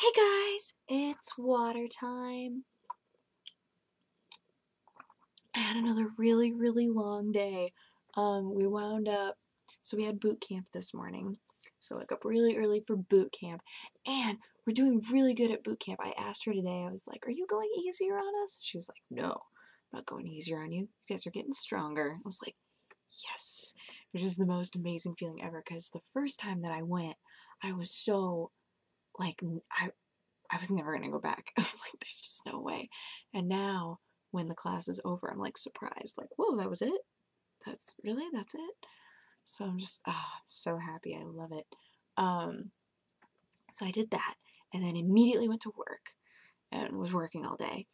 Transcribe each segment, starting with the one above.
Hey guys, it's water time. I had another really long day. We wound up, so we had boot camp this morning. So I woke up really early for boot camp, and we're doing really good at boot camp. I asked her today, I was like, are you going easier on us? She was like, no, I'm not going easier on you. You guys are getting stronger. I was like, yes, which is the most amazing feeling ever, because the first time that I went, I was so, like, I was never gonna go back. I was like, there's just no way. And now, when the class is over, I'm like surprised, like, whoa, that was it? That's it? So I'm just, I'm so happy. I love it. Um, so I did that, and then immediately went to work, and was working all day.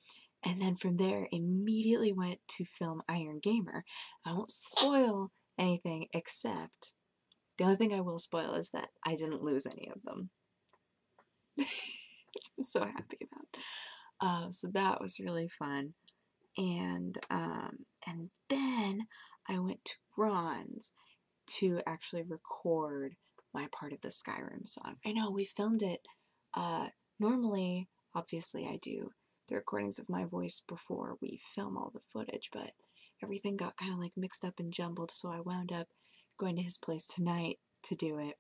And then from there, immediately went to film Iron Gamer. I won't spoil anything except the only thing I will spoil is that I didn't lose any of them. Which I'm so happy about. So that was really fun. And then I went to Rawn's to actually record my part of the Skyrim song. I know we filmed it. Normally, obviously, I do the recordings of my voice before we film all the footage, but everything got kind of like mixed up and jumbled, so I wound up going to his place tonight to do it.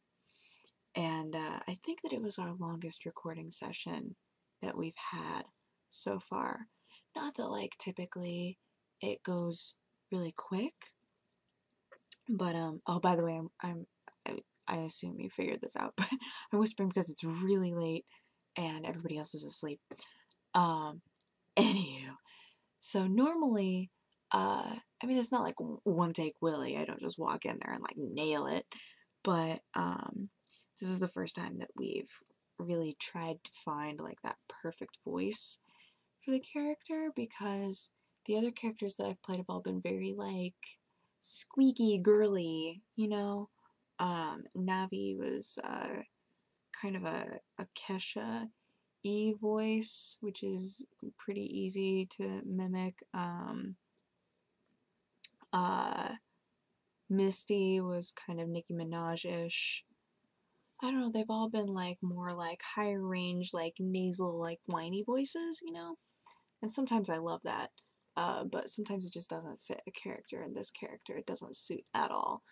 And I think that it was our longest recording session that we've had so far. Not that like typically it goes really quick, but oh, by the way, I assume you figured this out, but I'm whispering because it's really late and everybody else is asleep. Anywho, so normally, I mean, it's not like one take Willie. I don't just walk in there and like nail it, but this is the first time that we've really tried to find like that perfect voice for the character, because the other characters that I've played have all been very like squeaky girly, you know. Navi was kind of a Kesha E voice, which is pretty easy to mimic. Misty was kind of Nicki Minaj-ish. I don't know, they've all been like more like higher range, like nasal, like whiny voices, you know? And sometimes I love that, but sometimes it just doesn't fit a character, and this character, it doesn't suit at all.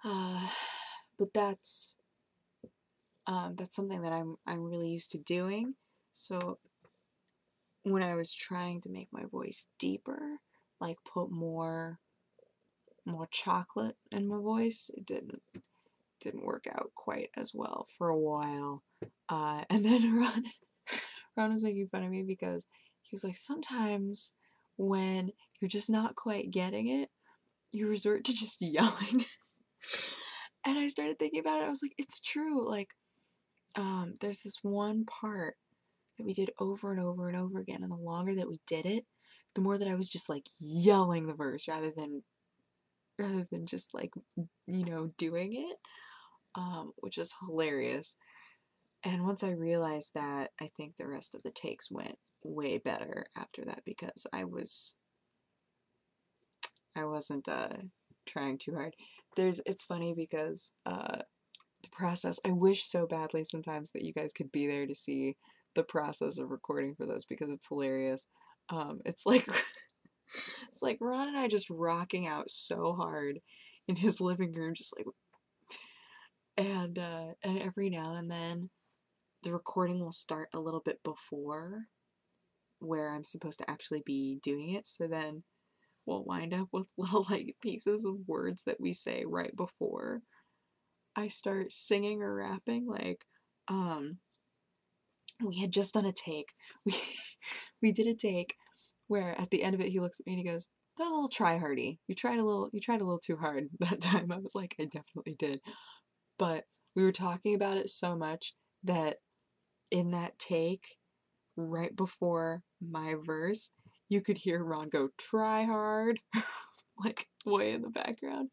But that's something that I'm really used to doing. So when I was trying to make my voice deeper, like put more chocolate in my voice, it didn't work out quite as well for a while. And then Ron was making fun of me because he was like, sometimes when you're just not quite getting it, you resort to just yelling. And I started thinking about it. I was like, it's true. Like, there's this one part that we did over and over and over again, and the longer that we did it, the more that I was just like yelling the verse rather than just like, you know, doing it, which is hilarious. And once I realized that, I think the rest of the takes went way better after that, because I wasn't trying too hard. It's funny because the process, I wish so badly sometimes that you guys could be there to see the process of recording for those, because it's hilarious. It's like it's like Ron and I just rocking out so hard in his living room, just like, and every now and then the recording will start a little bit before where I'm supposed to actually be doing it, so then we'll wind up with little like pieces of words that we say right before I start singing or rapping. Like, we had just done a take. We did a take where at the end of it he looks at me and he goes, "That was a little try-hardy. You tried a little too hard that time." I was like, I definitely did. But we were talking about it so much that in that take, right before my verse, you could hear Ron go, "Try hard," like way in the background.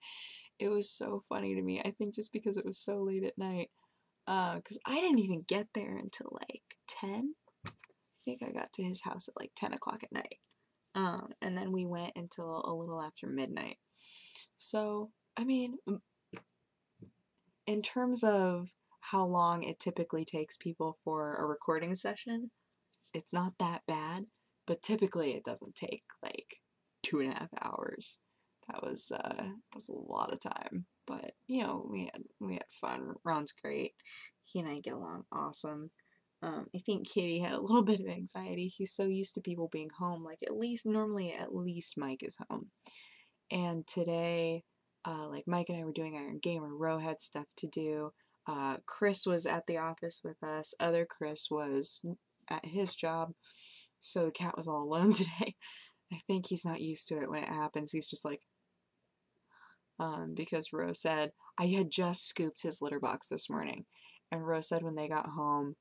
It was so funny to me. I think just because it was so late at night. Because I didn't even get there until like 10. I think I got to his house at like 10 o'clock at night. And then we went until a little after midnight. So, I mean, in terms of how long it typically takes people for a recording session. It's not that bad, but typically it doesn't take like 2.5 hours. That was a lot of time, but you know, we had fun. Ron's great. He and I get along awesome. I think Kitty had a little bit of anxiety. He's so used to people being home. Like normally at least Mike is home. And today, like Mike and I were doing Iron Gamer. Ro had stuff to do. Chris was at the office with us. Other Chris was at his job. So the cat was all alone today. I think he's not used to it when it happens. He's just like, because Ro said, I had just scooped his litter box this morning. And Ro said when they got home,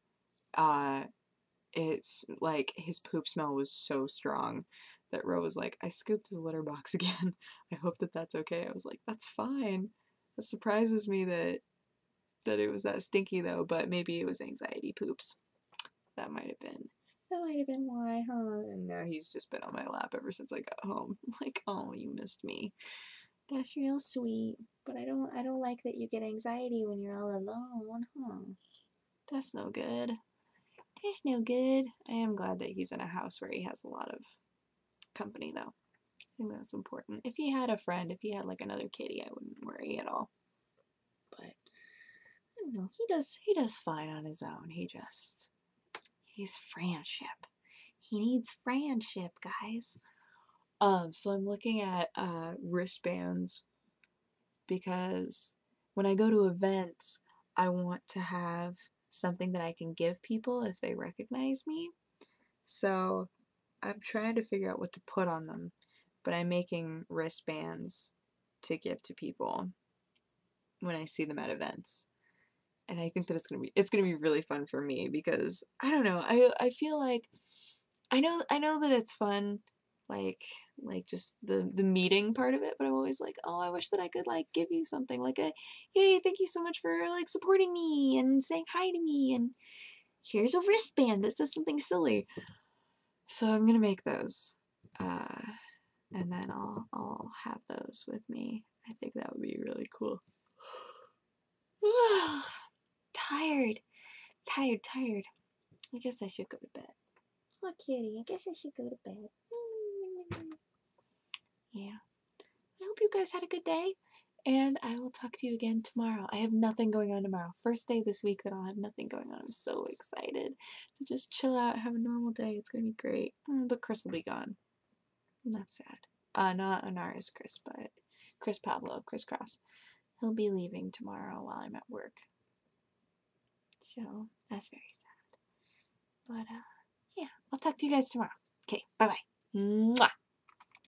it's like his poop smell was so strong that Ro was like, I scooped his litter box again. I hope that that's okay. I was like, that's fine. That surprises me that it was that stinky though, but maybe it was anxiety poops. That might have been why, huh? And now he's just been on my lap ever since I got home. I'm like, oh, you missed me. That's real sweet. But I don't like that you get anxiety when you're all alone, huh? That's no good. That's no good. I am glad that he's in a house where he has a lot of company, though. I think that's important. If he had a friend, if he had like another kitty, I wouldn't worry at all. But I don't know. He does fine on his own. He's friendship. He needs friendship, guys. So I'm looking at wristbands because when I go to events, I want to have something that I can give people if they recognize me. So I'm trying to figure out what to put on them, but I'm making wristbands to give to people when I see them at events. And I think that it's gonna be really fun for me because I don't know, I feel like I know that it's fun, like just the meeting part of it, but I'm always like, oh, I wish that I could like give you something like a, hey, thank you so much for like supporting me and saying hi to me, and here's a wristband that says something silly. So I'm gonna make those, and then I'll have those with me. I think that would be really cool. Tired. I guess I should go to bed. Oh, kitty, I guess I should go to bed. Yeah. I hope you guys had a good day, and I will talk to you again tomorrow. I have nothing going on tomorrow. First day this week that I'll have nothing going on. I'm so excited to just chill out, have a normal day. It's gonna be great. But Chris will be gone. And that's sad. Not Anara's Chris, but Chris Pablo, Chris Cross. He'll be leaving tomorrow while I'm at work. So that's very sad. But yeah, I'll talk to you guys tomorrow. Okay, bye-bye. Mwah!